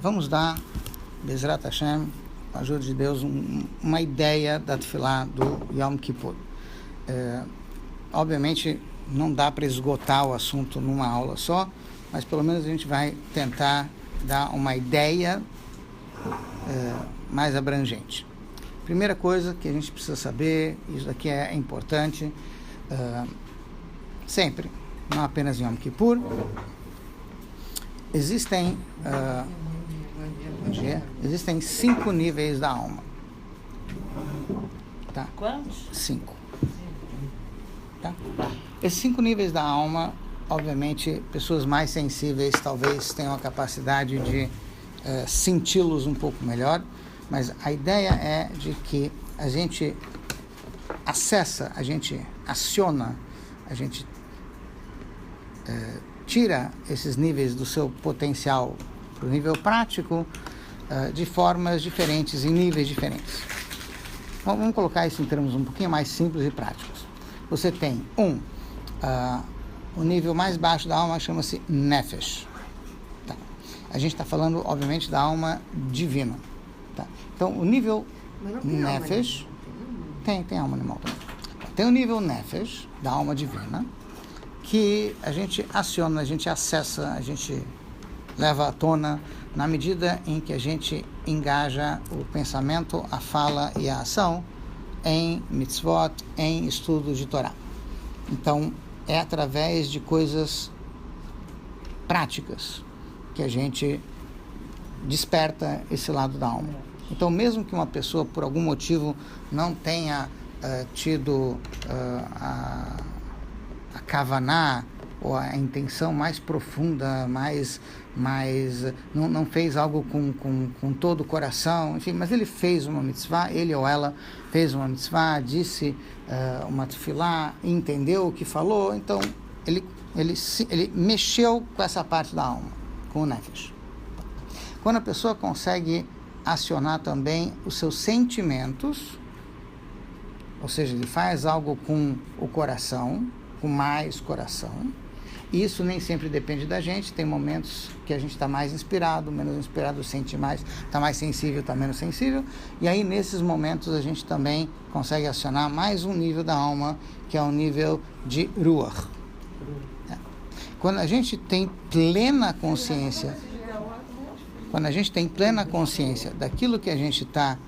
vamos dar, Bezrat Hashem, com a ajuda de Deus, uma ideia da Tefilá do Yom Kippur. Obviamente, não dá para esgotar o assunto numa aula só, mas pelo menos a gente vai tentar dar uma ideia mais abrangente. Primeira coisa que a gente precisa saber, isso daqui é importante, sempre, não apenas em Yom Kippur, existem 5 níveis da alma. Tá? Quantos? 5. Tá? Esses 5 níveis da alma, obviamente, pessoas mais sensíveis talvez tenham a capacidade de senti-los um pouco melhor, mas a ideia é de que a gente acessa, a gente aciona, a gente tira esses níveis do seu potencial para o nível prático de formas diferentes, em níveis diferentes. Então, vamos colocar isso em termos um pouquinho mais simples e práticos. Você tem o nível mais baixo da alma chama-se Nefesh. Tá. A gente está falando, obviamente, da alma divina. Tá. Então, o nível Nefesh... Tem alma animal também. Tem o nível Nefesh, da alma divina, que a gente aciona, a gente acessa, a gente leva à tona na medida em que a gente engaja o pensamento, a fala e a ação em mitzvot, em estudo de Torá. Então, é através de coisas práticas que a gente desperta esse lado da alma. Então, mesmo que uma pessoa, por algum motivo, não tenha tido a kavaná, ou a intenção mais profunda, não fez algo com todo o coração, enfim, mas ele fez uma mitzvah, ele ou ela fez uma mitzvah, disse uma tefilá, entendeu o que falou, então ele mexeu com essa parte da alma, com o nefesh. Quando a pessoa consegue acionar também os seus sentimentos, ou seja, ele faz algo com o coração, com mais coração. Isso nem sempre depende da gente, tem momentos que a gente está mais inspirado, menos inspirado, sente mais, está mais sensível, está menos sensível, e aí nesses momentos a gente também consegue acionar mais um nível da alma, que é o nível de Ruach. Quando a gente tem plena consciência, daquilo que a gente está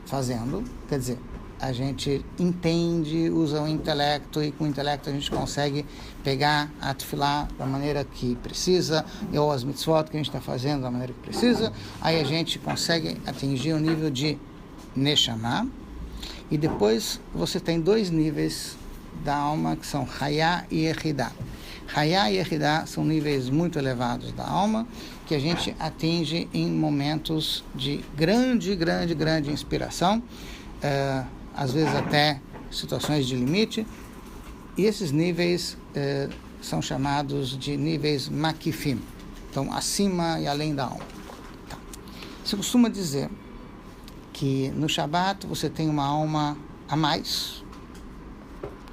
fazendo, quer dizer, a gente entende, usa o intelecto, e com o intelecto a gente consegue pegar a tefilá da maneira que precisa, ou as mitzvot que a gente está fazendo da maneira que precisa, aí a gente consegue atingir o nível de Neshama, e depois você tem 2 níveis da alma, que são Hayá e Yehidá. Hayá e Yehidá são níveis muito elevados da alma, que a gente atinge em momentos de grande inspiração, às vezes até situações de limite, e esses níveis são chamados de níveis makifim, então acima e além da alma. Tá. Se costuma dizer que no Shabat você tem uma alma a mais,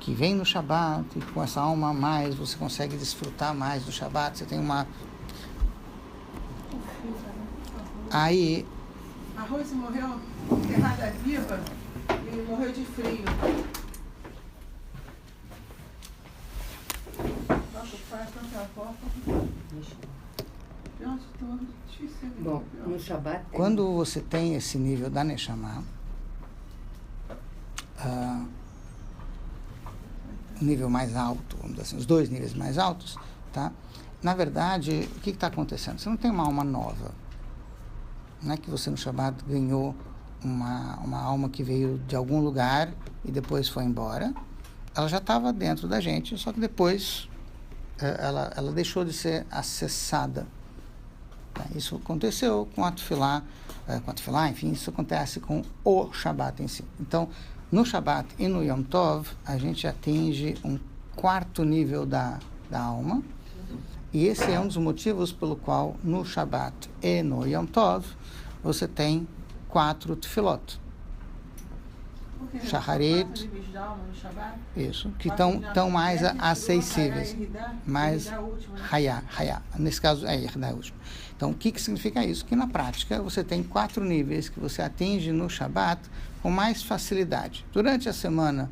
que vem no Shabat, e com essa alma a mais você consegue desfrutar mais do Shabat, você tem uma... Aí... A Rose morreu enterrada viva e morreu de frio. Nossa, faz tanta copa. Bom, no Shabat... Quando você tem esse nível da Neshama, o nível mais alto, vamos dizer assim, os 2 níveis mais altos, tá? Na verdade, o que está acontecendo? Você não tem uma alma nova. Não é que você no Shabat ganhou uma alma que veio de algum lugar e depois foi embora. Ela já estava dentro da gente, só que depois ela deixou de ser acessada. Tá? Isso aconteceu com a tefilá, enfim, isso acontece com o Shabat em si. Então, no Shabat e no Yom Tov, a gente atinge um 4º nível da alma, e esse é um dos motivos pelo qual no Shabat e no Yom Tov você tem 4 tefilot. Porque Shacharit, quatro níveis de alma no Shabbat, isso, que estão mais acessíveis, mais Hayá. Nesse caso, é Yerdá último. Então, o que significa isso? Que na prática você tem 4 níveis que você atinge no Shabbat com mais facilidade. Durante a semana,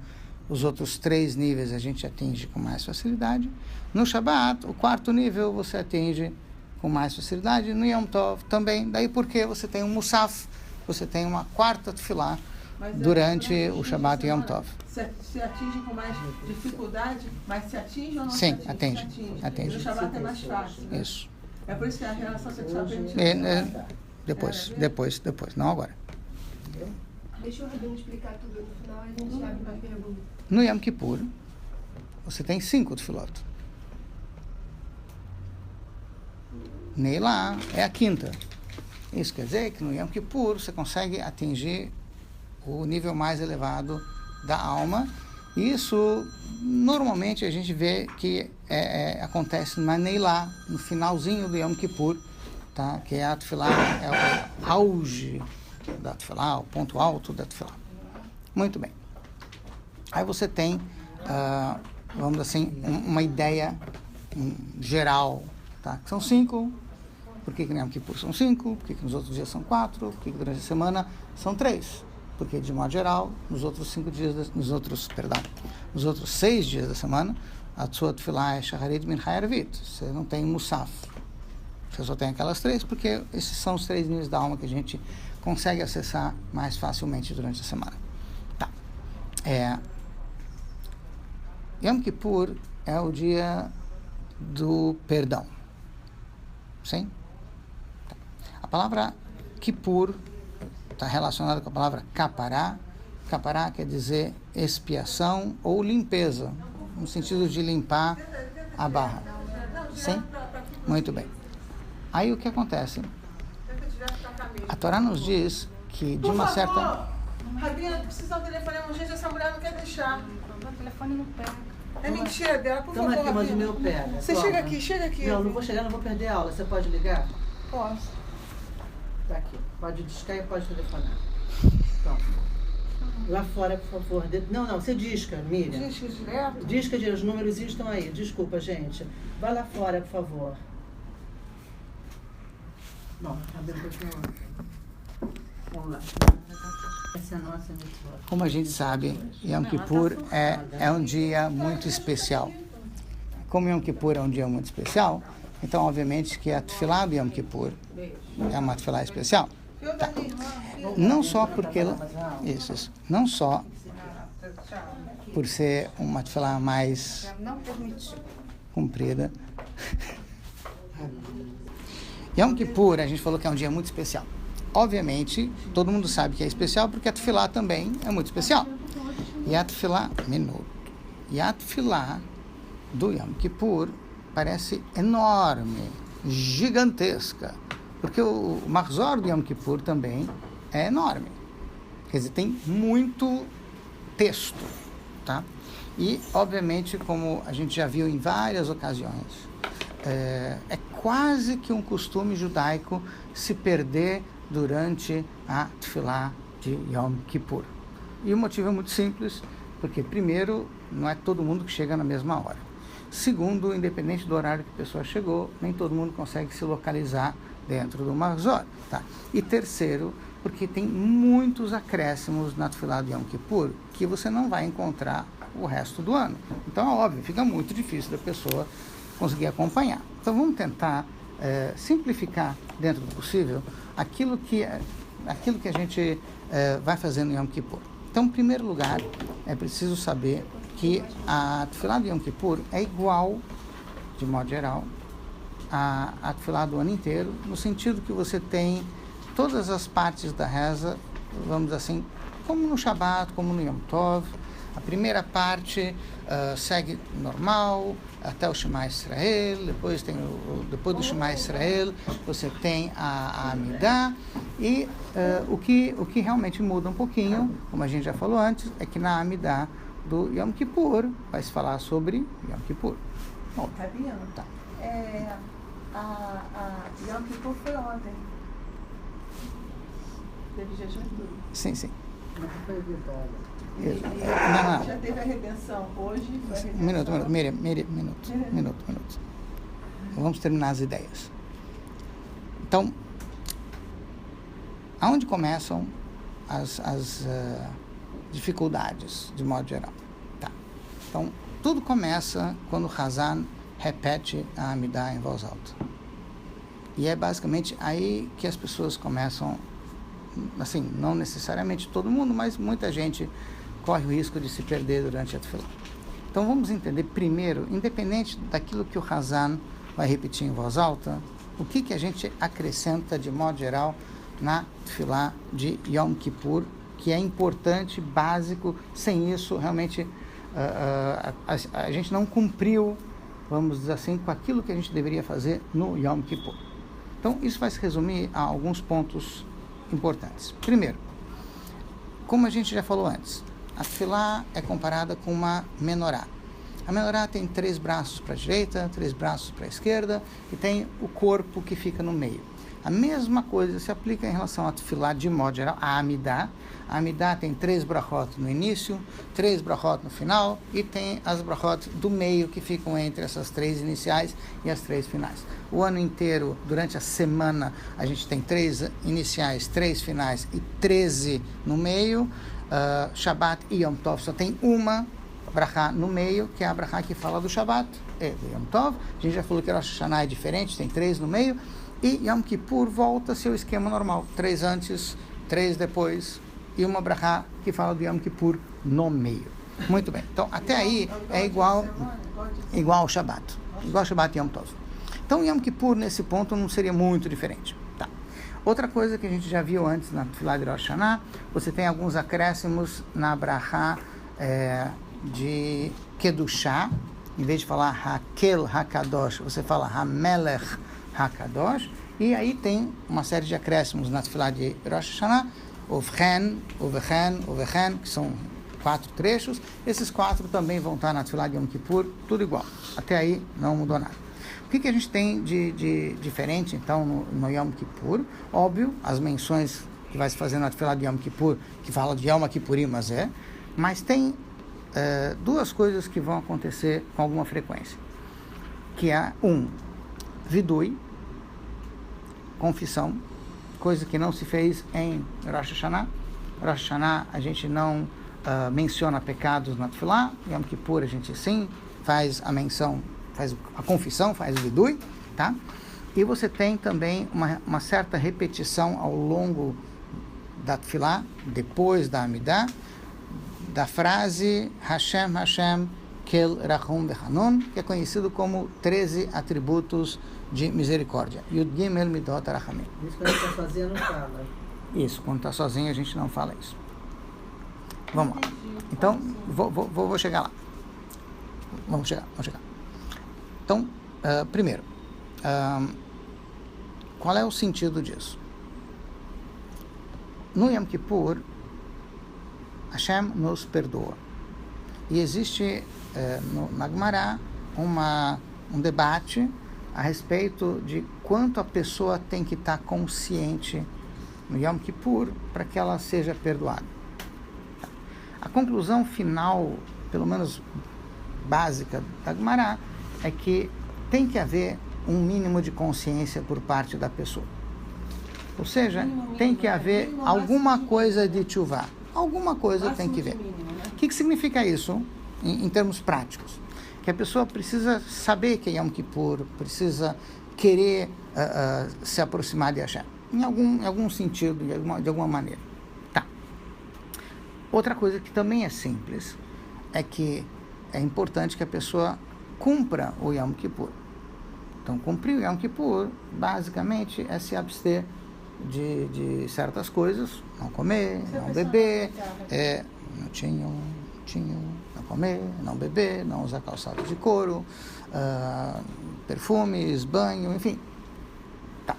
os outros 3 níveis a gente atinge com mais facilidade. No Shabbat, o 4º nível você atinge com mais facilidade. No Yom Tov também. Daí porque você tem um Musaf, você tem uma 4ª tefilá durante o Shabbat e Yom Tov. Se atinge com mais dificuldade, mas se atinge ou não Sim, se atinge? atende. No Shabbat é mais fácil. Né? Isso. É por isso que a relação sexual permitida. Depois, não agora. Deixa o Rabino explicar tudo no final, a gente abre para pergunta. No Yom Kippur, você tem 5 tefilot. Neilá é a 5ª. Isso quer dizer que no Yom Kippur você consegue atingir o nível mais elevado da alma. Isso, normalmente, a gente vê que acontece na Neilá, no finalzinho do Yom Kippur, tá? Que é a tefilá, é o auge da tefilá, o ponto alto da tefilá. Muito bem. Aí você tem, vamos assim, uma ideia geral, tá? Que são 5. Por que no Yom Kippur são 5? Por que nos outros dias são 4? Por que durante a semana são 3? Porque, de modo geral, nos outros 6 dias da semana, a sua tefilá é Shacharit, Mincha e Arvit. Você não tem Musaf. Você só tem aquelas 3, porque esses são os 3 níveis da alma que a gente consegue acessar mais facilmente durante a semana. Tá. Yom Kippur é o dia do perdão. Sim? Tá. A palavra Kippur está relacionada com a palavra kapará. Kapará quer dizer expiação ou limpeza, no sentido de limpar a barra. Sim? Muito bem. Aí o que acontece? A Torá nos diz que de uma certa... Rabino, precisa do telefonema urgente, essa mulher não quer deixar. O telefone não pega. É mentira dela, por Toma favor, aqui, mas o Rabino. meu pega. Você Toma. chega aqui. Não vou chegar, não vou perder a aula. Você pode ligar? Posso. Tá aqui. Pode discar e pode telefonar. Pronto. Lá fora, por favor. Não, você disca, Miriam. Disca direto? Disca direto, os números estão aí. Desculpa, gente. Vai lá fora, por favor. Bom, vamos lá. Essa é a nossa mitzvah. Como a gente sabe, Yom Kippur é um dia muito especial. Como Yom Kippur é um dia muito especial, então, obviamente, que a tefilá do Yom Kippur é uma tefilá especial. Tá. Não só porque... Isso. Não só por ser uma tefilá mais comprida. Yom Kippur, a gente falou que é um dia muito especial. Obviamente, todo mundo sabe que é especial porque a tefilá também é muito especial. E a tefilá, e a tefilá do Yom Kippur parece enorme, gigantesca, porque o Mahzor do Yom Kippur também é enorme. Quer dizer, tem muito texto, tá? E, obviamente, como a gente já viu em várias ocasiões, é quase que um costume judaico se perder durante a tefilá de Yom Kippur. E o motivo é muito simples, porque, primeiro, não é todo mundo que chega na mesma hora. Segundo, independente do horário que a pessoa chegou, nem todo mundo consegue se localizar dentro do Mahzor. Tá? E terceiro, porque tem muitos acréscimos na tefilá de Yom Kippur que você não vai encontrar o resto do ano. Então, é óbvio, fica muito difícil da pessoa conseguir acompanhar. Então, vamos tentar simplificar dentro do possível aquilo que a gente vai fazer no Yom Kippur. Então, em primeiro lugar, é preciso saber que a tefilá de Yom Kippur é igual, de modo geral, a tefilá do ano inteiro, no sentido que você tem todas as partes da reza, vamos dizer assim, como no Shabbat, como no Yom Tov. A primeira parte segue normal, até o Shema Israel, depois do Shema Israel você tem a Amidah, e o que realmente muda um pouquinho, como a gente já falou antes, é que na Amidah do Yom Kippur vai se falar sobre Yom Kippur. Bom, Rabino, tá. A Yom Kippur foi ontem. Teve jejum e tudo. Sim. Isso. Não. Já teve a redenção hoje. Foi a redenção. Minuto. Vamos terminar as ideias. Então, aonde começam as dificuldades, de modo geral? Tá. Então, tudo começa quando Hazan repete a Amidah em voz alta. E é basicamente aí que as pessoas começam, assim, não necessariamente todo mundo, mas muita gente corre o risco de se perder durante a Tefillah. Então vamos entender primeiro, independente daquilo que o Hazan vai repetir em voz alta, o que a gente acrescenta de modo geral na Tefillah de Yom Kippur, que é importante, básico. Sem isso, realmente, a gente não cumpriu, vamos dizer assim, com aquilo que a gente deveria fazer no Yom Kippur. Então, isso vai se resumir a alguns pontos importantes. Primeiro, como a gente já falou antes, a Tefillah é comparada com uma menorá. A menorá tem 3 braços para a direita, 3 braços para a esquerda e tem o corpo que fica no meio. A mesma coisa se aplica em relação à Tefillah de modo geral, a Amidah. A Amidah tem 3 brachot no início, 3 brachot no final e tem as brachot do meio que ficam entre essas 3 iniciais e as 3 finais. O ano inteiro, durante a semana, a gente tem 3 iniciais, 3 finais e 13 no meio. Shabbat e Yom Tov só tem uma brachá no meio, que é a brachá que fala do Shabbat e do Yom Tov. A gente já falou que Rosh Hashanah é diferente, tem 3 no meio. E Yom Kippur volta ao seu esquema normal, 3 antes, 3 depois, e uma brachá que fala do Yom Kippur no meio. Muito bem, então até aí é igual ao Shabbat, igual ao Shabbat e Yom Tov. Então Yom Kippur nesse ponto não seria muito diferente. Tá. Outra coisa que a gente já viu antes na Tefillah de Rosh Hashanah, você tem alguns acréscimos na brachá de Kedushá. Em vez de falar Hakel HaKadosh, você fala Hamelech HaKadosh, e aí tem uma série de acréscimos na Tefillah de Rosh Hashanah, Uvchen, que são 4 trechos. Esses 4 também vão estar na Tefillah de Yom Kippur, tudo igual. Até aí não mudou nada. O que a gente tem de diferente, então, no Yom Kippur? Óbvio, as menções que vai se fazer na Tefillah de Yom Kippur, que fala de Yom Kippurim, mas tem 2 coisas que vão acontecer com alguma frequência, que é Vidui, confissão, coisa que não se fez em Rosh Hashanah. Rosh Hashanah a gente não menciona pecados na Tefillah. Yom Kippur a gente sim faz a menção, faz a confissão, faz o Vidui, tá? E você tem também uma certa repetição ao longo da Tefillah, depois da Amidah, da frase Hashem, Hashem, Kel Rachum Vechanun, que é conhecido como 13 atributos de misericórdia. Yud Gimel Midot Arachamim. Isso quando está sozinho não fala. Isso, quando está sozinho a gente não fala isso. Vamos lá. Então, vou chegar lá. Vamos chegar. Então, primeiro, qual é o sentido disso? No Yom Kippur, Hashem nos perdoa. E existe na Gemara um debate a respeito de quanto a pessoa tem que estar consciente no Yom Kippur para que ela seja perdoada. A conclusão final, pelo menos básica da Gemara, é que tem que haver um mínimo de consciência por parte da pessoa. Ou seja, tem que haver alguma coisa de tchuvá. Alguma coisa tem que ver. O que significa isso em termos práticos? Que a pessoa precisa saber que é Yom Kippur, precisa querer se aproximar de Hashem. Em algum sentido, de alguma maneira. Tá. Outra coisa que também é simples, é que é importante que a pessoa cumpra o Yom Kippur. Então, cumprir o Yom Kippur, basicamente, é se abster de certas coisas, não comer, não beber, não comer, não beber, não usar calçados de couro, perfumes, banho, enfim. Tá.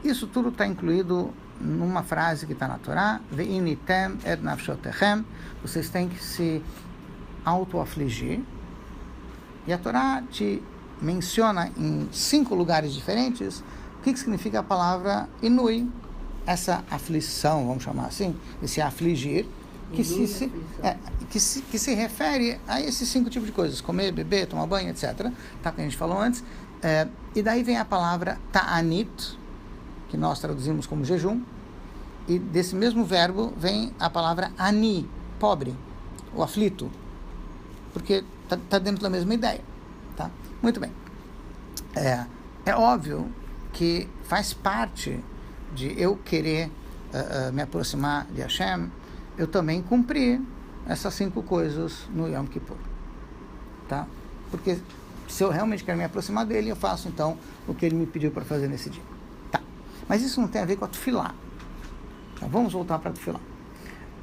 Isso tudo está incluído numa frase que está na Torá, Ve'initem et nafshotechem, vocês têm que se auto-afligir, e a Torá te menciona em 5 lugares diferentes o que significa a palavra inui. essa aflição, vamos chamar assim, esse afligir, que se refere a esses 5 tipos de coisas: comer, beber, tomar banho, etc. Tá, que a gente falou antes. E daí vem a palavra ta'anit, que nós traduzimos como jejum, e desse mesmo verbo vem a palavra ani, pobre, o aflito, porque tá dentro da mesma ideia. Tá? Muito bem. É óbvio que faz parte de eu querer me aproximar de Hashem, eu também cumprir essas 5 coisas no Yom Kippur. Tá? Porque se eu realmente quero me aproximar dele, eu faço então o que ele me pediu para fazer nesse dia. Tá. Mas isso não tem a ver com a Tefilá. Então vamos voltar para a Tefilá.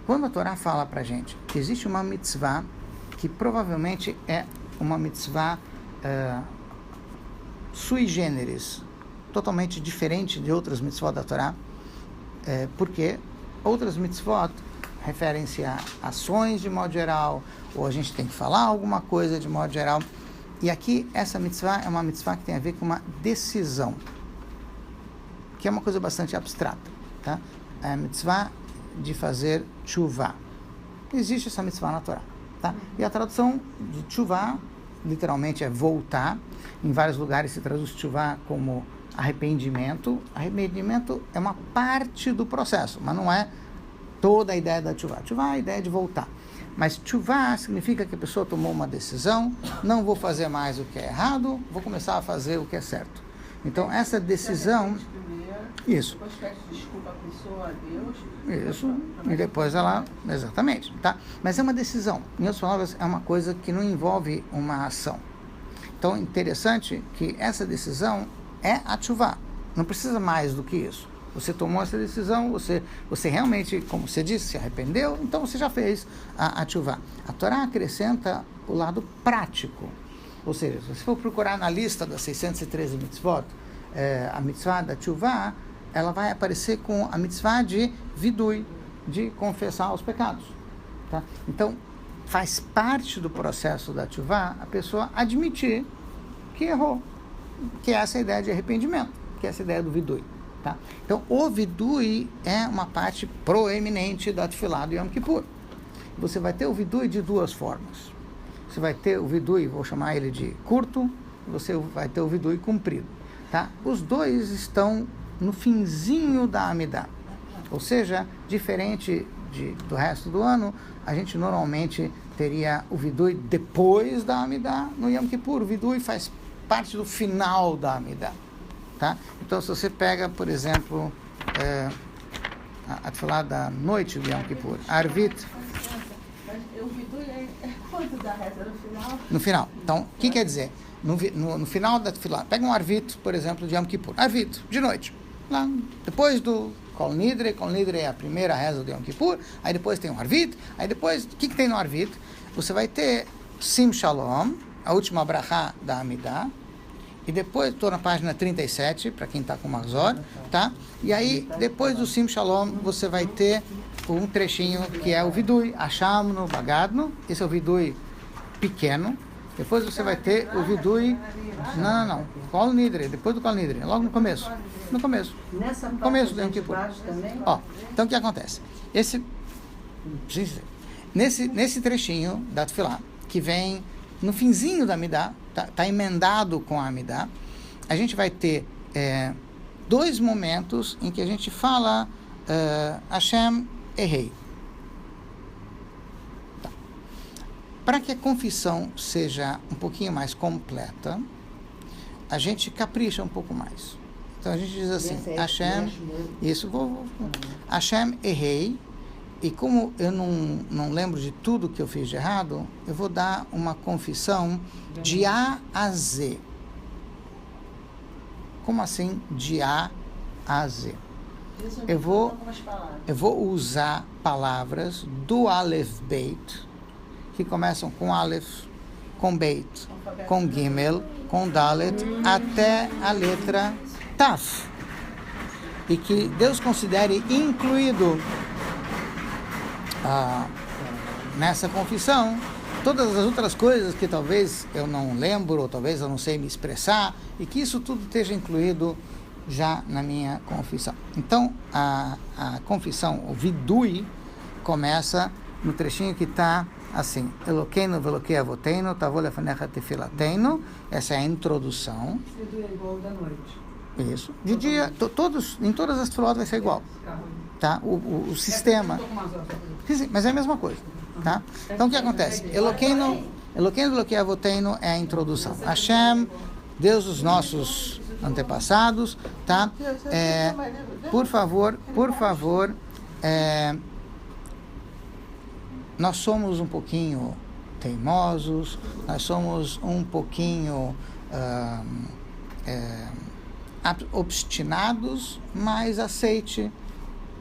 Quando a Torá fala para a gente que existe uma mitzvah que provavelmente é uma mitzvah sui generis, totalmente diferente de outras mitzvot da Torá, porque outras mitzvot referem-se a ações de modo geral, ou a gente tem que falar alguma coisa de modo geral. E aqui, essa mitzvah é uma mitzvah que tem a ver com uma decisão, que é uma coisa bastante abstrata. Tá? É a mitzvah de fazer tshuvah. Existe essa mitzvah na Torá. Tá? E a tradução de tshuvah, literalmente, é voltar. Em vários lugares se traduz tshuvah como arrependimento. Arrependimento é uma parte do processo, mas não é toda a ideia da tshuvah. Tshuvah é a ideia de voltar. Mas tshuvah significa que a pessoa tomou uma decisão, não vou fazer mais o que é errado, vou começar a fazer o que é certo. Então, essa decisão... Isso. Depois pede desculpa à pessoa, a Deus. Isso. E depois ela... Exatamente. Tá? Mas é uma decisão. Em outras palavras, é uma coisa que não envolve uma ação. Então, interessante que essa decisão é a tshuvah. Não precisa mais do que isso. Você tomou essa decisão, você realmente, como você disse, se arrependeu, então você já fez a tshuvah. A Torá acrescenta o lado prático. Ou seja, se você for procurar na lista das 613 mitzvot, a mitzvah da tshuvah, ela vai aparecer com a mitzvah de vidui, de confessar os pecados. Tá? Então, faz parte do processo da tshuvah a pessoa admitir que errou, que é essa ideia de arrependimento, que é essa ideia do vidui. Tá? Então, o vidui é uma parte proeminente da Tefilá do Yom Kippur. Você vai ter o vidui de 2 formas. Você vai ter o vidui, vou chamar ele de curto, você vai ter o vidui comprido. Tá? Os dois estão no finzinho da Amidah. Ou seja, diferente do resto do ano, a gente normalmente teria o vidui depois da Amidah. No Yom Kippur, o vidui faz parte do final da Amidah. Tá? Então, se você pega, por exemplo, a Tefilá da noite do Yom Kippur, Arvit... Mas o vidui é quanto da reza no final? No final. Então, o que quer dizer? No final da Tefilá, pega um Arvit, por exemplo, de Yom Kippur. Arvit, de noite. Lá, depois do Kol Nidre é a primeira reza do Yom Kippur, aí depois tem o Arvit, aí depois, o que tem no Arvit? Você vai ter Sim Shalom, a última brachá da Amidah, e depois, estou na página 37, para quem está com o Mahzor, tá? E aí, depois do Sim Shalom, você vai ter um trechinho que é o vidui, Hashamnu Bagadnu, esse é o vidui pequeno. Depois você vai ter o vidui... Não. Kol Nidre, depois do Kol Nidre, logo no começo. No começo. Nessa parte Começo do Yom Kippur. também? Ó, então o que acontece? Nesse trechinho da Tefilá, que vem no finzinho da Amidah, tá emendado com a Amidah, a gente vai ter 2 momentos em que a gente fala Hashem, errei. Tá. Para que a confissão seja um pouquinho mais completa, a gente capricha um pouco mais. Então a gente diz assim, Hashem, Hashem, errei, e como eu não lembro de tudo que eu fiz de errado, eu vou dar uma confissão de A a Z. Como assim de A a Z? Eu vou usar palavras do Aleph Beit, que começam com Aleph, com Beit, com Gimel, com Dalet, até a letra Taf. E que Deus considere incluído nessa confissão todas as outras coisas que talvez eu não lembro, ou talvez eu não sei me expressar, e que isso tudo esteja incluído já na minha confissão. Então, a confissão, o vidui, começa no trechinho que está assim, Eloqueinu veloquei avoteinu, tavol lefanecha tefilateinu. Essa é a introdução. Vidui é igual da noite. Isso. De dia, em todas as tefilot vai ser igual. Tá? O sistema. Sim, mas é a mesma coisa. Tá? Então, o que acontece? Eloqueinu veloquei avoteinu é a introdução. Hashem, Deus dos nossos antepassados, tá? Por favor, nós somos um pouquinho teimosos, nós somos um pouquinho obstinados, mas aceite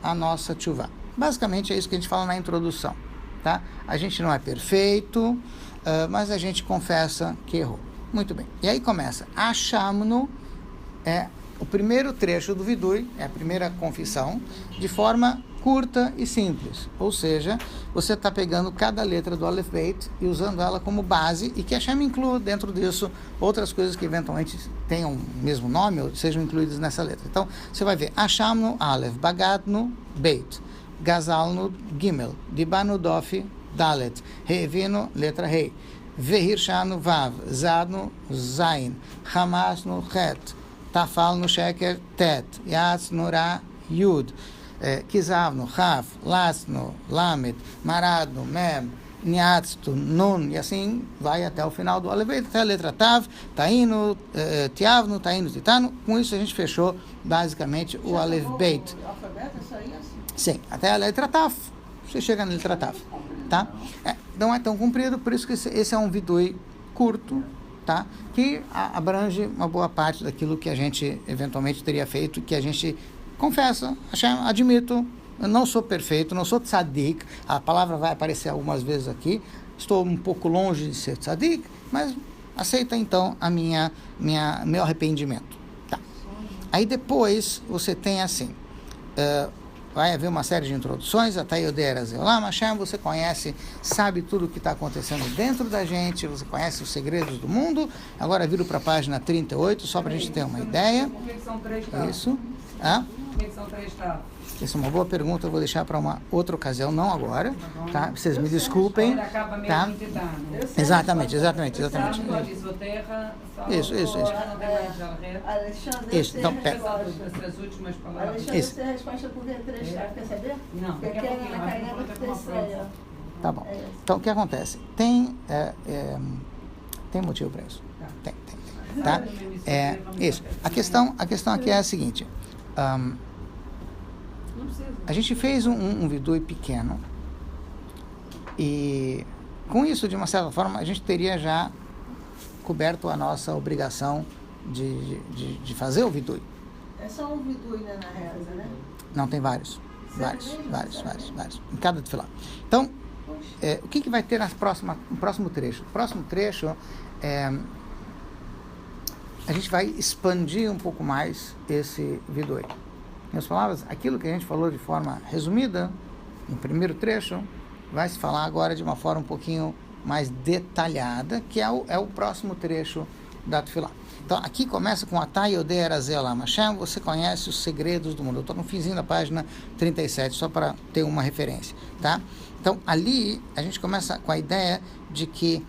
a nossa tchuvá. Basicamente é isso que a gente fala na introdução, tá? A gente não é perfeito, mas a gente confessa que errou. Muito bem. E aí começa. Achamnu é o primeiro trecho do vidui, é a primeira confissão, de forma curta e simples. Ou seja, você está pegando cada letra do Aleph Beit e usando ela como base, e que Hashem inclua dentro disso outras coisas que eventualmente tenham o mesmo nome ou sejam incluídas nessa letra. Então, você vai ver Achamnu Aleph, Bagadnu Beit, Gazalnu Gimel, Dibanu Dofi Dalet, Reivinu letra Rei, Vehirshanu Vav, Zadnu Zain, Hamasnu Het, Tafalnu Sheker Tet, Yatznu Ra Yud, Kizavnu Chaf, Lasnu Lamed, Maradnu Mem, Niatztu Nun, e assim vai até o final do Aleph, até a letra Tav, Tainu, Tiavnu, Tainu, Titanu. Com isso a gente fechou basicamente o Aleph Beit. O alfabeto é só isso? Sim, até a letra Tav. Você chega na letra Tav, tá? Não é tão comprido, por isso que esse é um vidui curto, tá? Que abrange uma boa parte daquilo que a gente eventualmente teria feito, que a gente confessa, admito, eu não sou perfeito, não sou tzadik, a palavra vai aparecer algumas vezes aqui, estou um pouco longe de ser tzadik, mas aceita então meu arrependimento. Tá. Aí depois você tem assim, vai haver uma série de introduções, até Yoderas Eolam Hashem, você conhece, sabe tudo o que está acontecendo dentro da gente, você conhece os segredos do mundo. Agora viro para a página 38, só para a gente ter uma ideia. Por que são 3 tabs? Isso. Por que são 3 tabs? Essa é uma boa pergunta, eu vou deixar para uma outra ocasião, não agora, tá? Vocês me desculpem, tá? Exatamente. Isso. Isso, então, pera. Isso. Você resposta por V3, quer saber? Não, porque aqui na caneta tem. Tá bom. Então, o que acontece? Tem motivo para isso. Tem. Tá? Isso. A questão aqui é a seguinte. A gente fez um vidui pequeno e com isso, de uma certa forma, a gente teria já coberto a nossa obrigação de fazer o vidui. É só um vidui, né, na reza, né? Não, tem vários. Em cada tefilá. Então, o que vai ter no próximo trecho? O próximo trecho, a gente vai expandir um pouco mais esse vidui. Em outras palavras, aquilo que a gente falou de forma resumida, no primeiro trecho, vai se falar agora de uma forma um pouquinho mais detalhada, que é o próximo trecho da Tefilá. Então, aqui começa com Atay Yodei Erazeh Olam Hashem, você conhece os segredos do mundo. Eu estou no finzinho da página 37, só para ter uma referência, tá? Então, ali, a gente começa com a ideia de que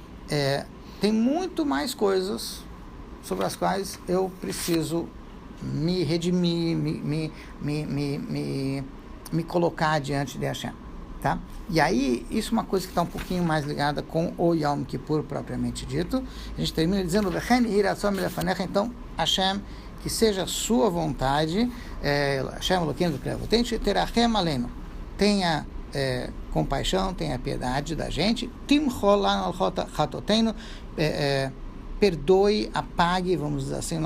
tem muito mais coisas sobre as quais eu preciso me redimir, me colocar diante de Hashem, tá? E aí, isso é uma coisa que está um pouquinho mais ligada com o Yom Kippur propriamente dito. A gente termina dizendo, então, Hashem, que seja a sua vontade, Hashem Eloqueinu terachem aleinu, tenha compaixão, tenha piedade da gente, timcho lanu al chatoteinu, perdoe, apague, vamos dizer assim,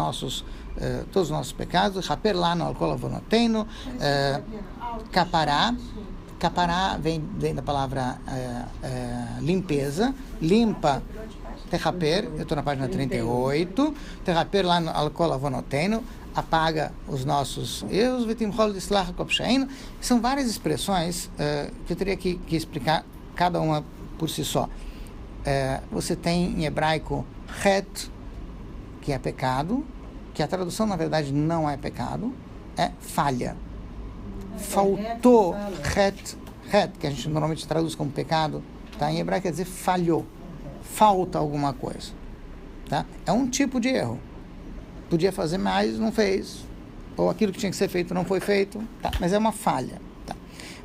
todos os nossos pecados, Haper lanu al kol avonoteinu, capará vem da palavra limpeza, limpa, terraper, eu estou na página 38, terraper lanu al kol avonoteinu, apaga os nossos erros, vitimchol dislach kopshainu. São várias expressões que eu teria que explicar cada uma por si só. Você tem em hebraico het, que é pecado, que a tradução, na verdade, não é pecado, é falha. Faltou, het, que a gente normalmente traduz como pecado, tá? Em hebraico quer dizer falhou, falta alguma coisa. Tá? É um tipo de erro. Podia fazer mais, não fez. Ou aquilo que tinha que ser feito não foi feito. Tá? Mas é uma falha. Tá?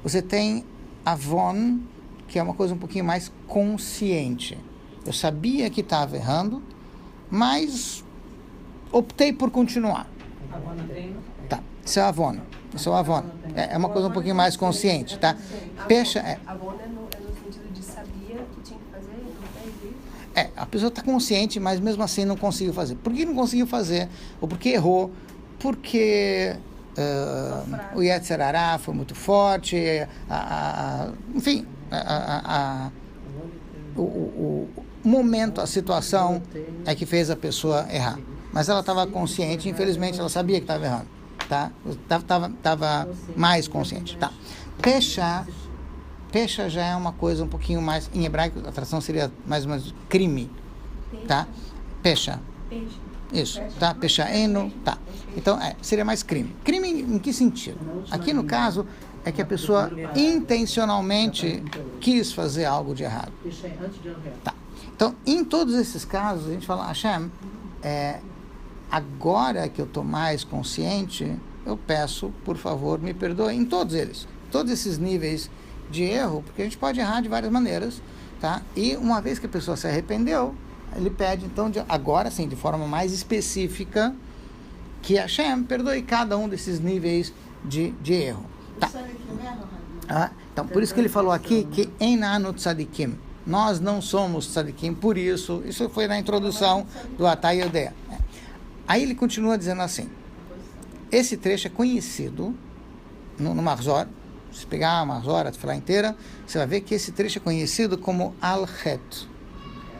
Você tem avon, que é uma coisa um pouquinho mais consciente. Eu sabia que estava errando, mas optei por continuar. Tá, isso é avon. Isso é o avon. É uma coisa um pouquinho mais consciente, tá? Pecha é... Avon é no sentido de sabia que tinha que fazer, não fez isso? A pessoa está consciente, mas mesmo assim não conseguiu fazer. Por que não conseguiu fazer? Ou porque errou? Porque o Yetzer Hará foi muito forte, enfim, o momento, a situação é que fez a pessoa errar. Mas ela estava consciente, infelizmente ela sabia que estava errando. Tá? Tava mais consciente. Tá? Pecha já é uma coisa um pouquinho mais, em hebraico a tradução seria mais ou menos crime, tá? Pecha. Isso, tá? Pechaeno, tá. Então, seria mais crime. Crime em que sentido? Aqui no caso é que a pessoa intencionalmente quis fazer algo de errado. Tá. Então, em todos esses casos, a gente fala, Hashem, agora que eu estou mais consciente, eu peço, por favor, me perdoe em todos eles. Todos esses níveis de erro, porque a gente pode errar de várias maneiras, tá? E uma vez que a pessoa se arrependeu, ele pede, então, agora sim, de forma mais específica, que Hashem perdoe cada um desses níveis de erro. Tá? Então, por isso que ele falou aqui que Einanu Tzadikim. Nós não somos tzadikim, por isso foi na introdução do Atay Yodea. Aí ele continua dizendo assim, esse trecho é conhecido no Mahzor, se pegar a Mahzor, a Tefilá inteira, você vai ver que esse trecho é conhecido como Al-Het.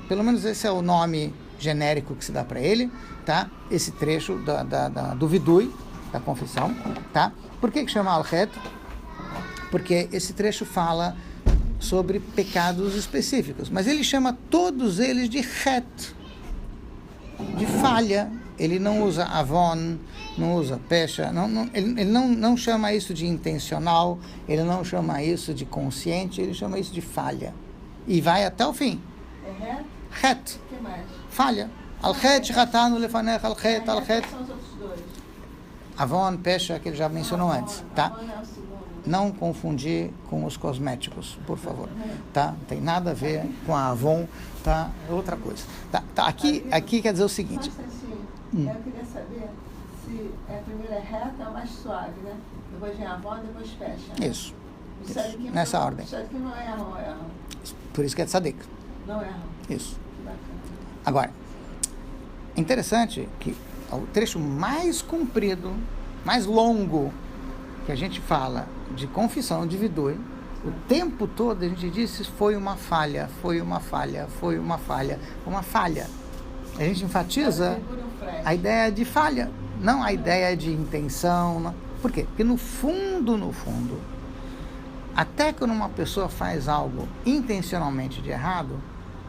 Pelo menos esse é o nome genérico que se dá para ele, tá? Esse trecho do Vidui, da confissão, tá? Por que chama Al-Het? Porque esse trecho fala sobre pecados específicos, mas ele chama todos eles de Het, de falha. Ele não usa avon, não usa pecha, ele não chama isso de intencional, ele não chama isso de consciente, ele chama isso de falha. E vai até o fim. É Het. o que mais? Falha. Al-Het, Ratanu, Lefanech, Al-Het, Al-Het. São os outros dois. Avon, pecha, que ele já mencionou antes, tá? Avon é o segundo. Não confundir com os cosméticos, por favor, tá? Não tem nada a ver com a Avon, tá? É outra coisa. Tá? Aqui quer dizer o seguinte. Eu queria saber se primeiro é reta ou mais suave, né? Depois vem Avon, depois fecha. Isso. Nessa ordem. Isso aqui não erram. Por isso que é tzadik. Não erram. Isso. Que bacana. Agora, interessante que o trecho mais comprido, mais longo que a gente fala de confissão de Vidui, o tempo todo a gente disse foi uma falha. A gente enfatiza a ideia de falha, não a ideia de intenção. Não. Por quê? Porque no fundo, até quando uma pessoa faz algo intencionalmente de errado,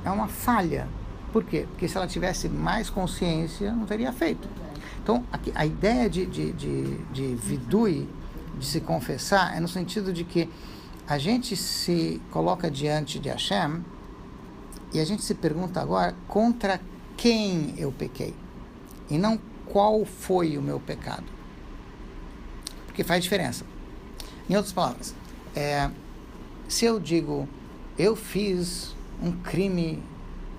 é uma falha. Por quê? Porque se ela tivesse mais consciência, não teria feito. Então, aqui, a ideia de vidui, de se confessar, é no sentido de que a gente se coloca diante de Hashem e a gente se pergunta agora contra quem eu pequei e não qual foi o meu pecado. Porque faz diferença. Em outras palavras, se eu digo, eu fiz um crime,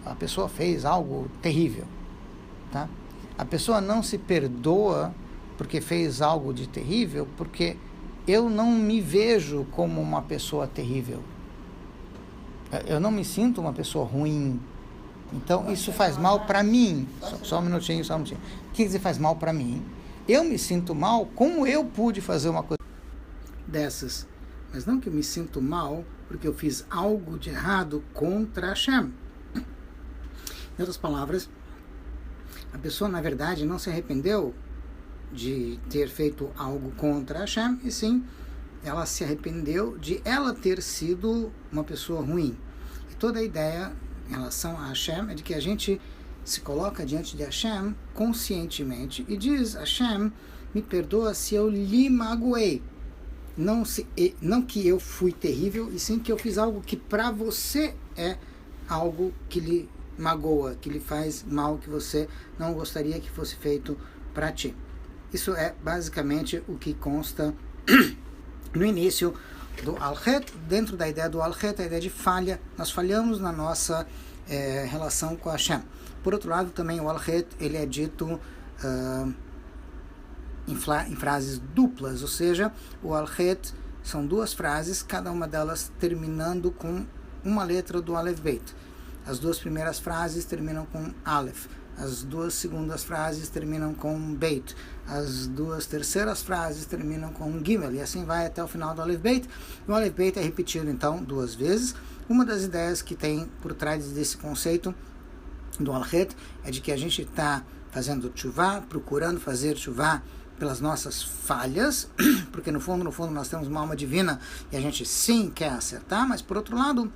a pessoa fez algo terrível, tá? A pessoa não se perdoa porque fez algo de terrível, porque eu não me vejo como uma pessoa terrível. Eu não me sinto uma pessoa ruim. Então, isso faz mal para mim. Só um minutinho. O que quer dizer faz mal para mim? Eu me sinto mal, como eu pude fazer uma coisa dessas? Mas não que eu me sinto mal porque eu fiz algo de errado contra Hashem. Em outras palavras, a pessoa, na verdade, não se arrependeu de ter feito algo contra Hashem, e sim, ela se arrependeu de ela ter sido uma pessoa ruim. E toda a ideia em relação a Hashem é de que a gente se coloca diante de Hashem conscientemente e diz: Hashem, me perdoa se eu lhe magoei. Não que eu fui terrível, e sim que eu fiz algo que para você é algo que lhe magoa, que lhe faz mal, que você não gostaria que fosse feito para ti. Isso é basicamente o que consta no início do Al-Het. Dentro da ideia do Al-Het, a ideia de falha, nós falhamos na nossa relação com Hashem. Por outro lado, também o Al-Het, ele é dito em frases duplas, ou seja, o Al-Het são duas frases, cada uma delas terminando com uma letra do Aleph Beit. As duas primeiras frases terminam com Aleph, as duas segundas frases terminam com Beit, as duas terceiras frases terminam com Gimel, e assim vai até o final do Aleph Beit. O Aleph Beit é repetido então duas vezes. Uma das ideias que tem por trás desse conceito do Al-Het é de que a gente está fazendo tshuvá, procurando fazer tshuvá pelas nossas falhas, porque no fundo nós temos uma alma divina e a gente sim quer acertar, mas por outro lado,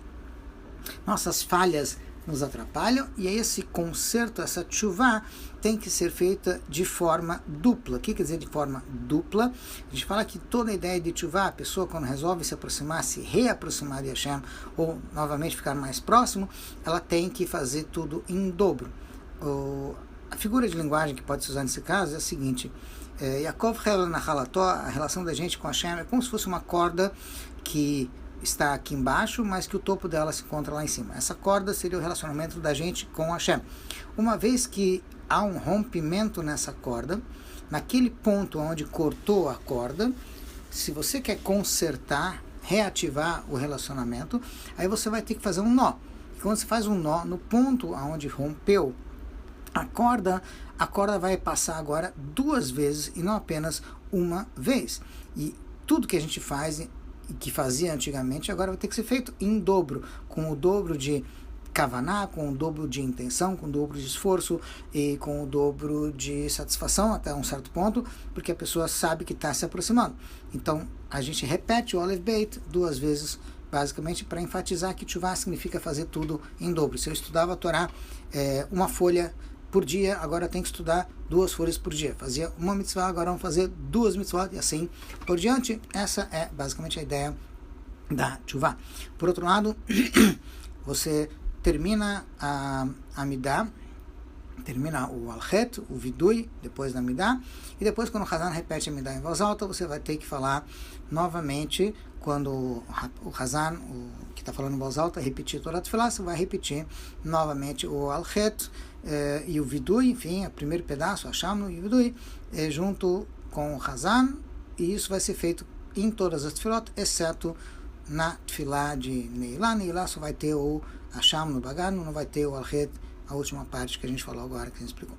nossas falhas nos atrapalham, e esse conserto, essa tshuvá, tem que ser feita de forma dupla. O que quer dizer de forma dupla? A gente fala que toda a ideia de tshuvá, a pessoa quando resolve se aproximar, se reaproximar de Hashem, ou novamente ficar mais próximo, ela tem que fazer tudo em dobro. A figura de linguagem que pode se usar nesse caso é a seguinte: Yaakov Hela Nahalató, a relação da gente com Hashem é como se fosse uma corda que está aqui embaixo, mas que o topo dela se encontra lá em cima. Essa corda seria o relacionamento da gente com Hashem. Uma vez que há um rompimento nessa corda, naquele ponto onde cortou a corda, se você quer consertar, reativar o relacionamento, aí você vai ter que fazer um nó. E quando você faz um nó no ponto onde rompeu a corda vai passar agora duas vezes e não apenas uma vez. E tudo que a gente faz, que fazia antigamente, agora vai ter que ser feito em dobro, com o dobro de kavaná, com o dobro de intenção, com o dobro de esforço e com o dobro de satisfação até um certo ponto, porque a pessoa sabe que está se aproximando. Então a gente repete o Aleph Beit duas vezes, basicamente para enfatizar que tshuvá significa fazer tudo em dobro. Se eu estudava a Torá uma folha por dia, agora tem que estudar 2 folhas por dia. Fazia uma mitzvah, agora vamos fazer 2 mitzvot e assim por diante. Essa é basicamente a ideia da tshuvá. Por outro lado, você termina a Amidah, termina o Al-Het, o Vidui, depois da Amidah, e depois quando o Hazan repete a Amidah em voz alta, você vai ter que falar novamente. Quando o Hazan, que está falando em voz alta, repetir toda a Tefilá, você vai repetir novamente o Al-Het e o Vidui, enfim, o primeiro pedaço, a Shamnu e o Vidui, junto com o Hazan, e isso vai ser feito em todas as Tefilot, exceto na Tefilá de Neilá. Neilá só vai ter o Hasham no Bagano, não vai ter o Al-Het, a última parte que a gente falou agora, que a gente explicou.